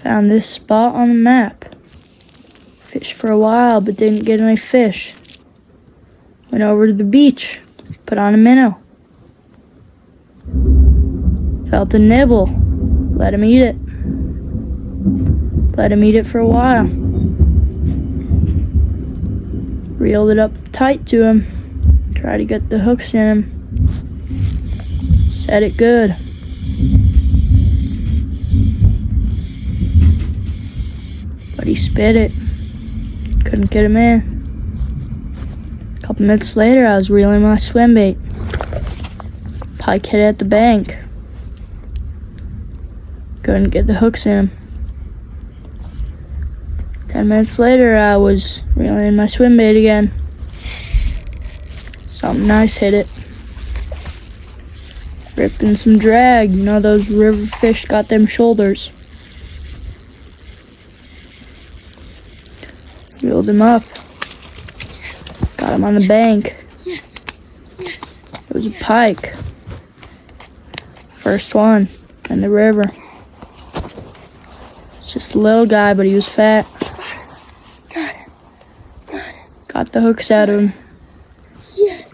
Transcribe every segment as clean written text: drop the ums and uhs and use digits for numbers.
Found this spot on the map. Fished for a while, but didn't get any fish. Went over to the beach, put on a minnow. Felt a nibble, let him eat it. Let him eat it for a while. Reeled it up tight to him. Tried to get the hooks in him. Set it good. But he spit it. Couldn't get him in. A couple minutes later, I was reeling my swim bait. Pike hit at the bank. Couldn't get the hooks in him. 10 minutes later, I was reeling my swim bait again. Something nice hit it. Ripping some drag. You know those river fish got them shoulders. Reeled him up. Got him on the bank. Yes. Yes. It was a pike. First one in the river. Just a little guy, but he was fat. Got it. Got the hooks out of him. Yes.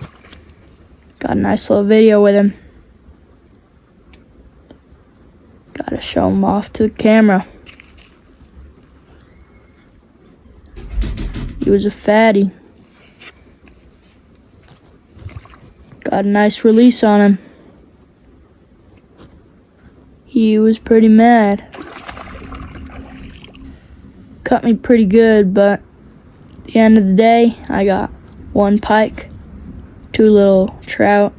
Got a nice little video with him. Gotta show him off to the camera. He was a fatty. Got a nice release on him. He was pretty mad. Cut me pretty good, but at the end of the day, I got one pike, 2 little trout,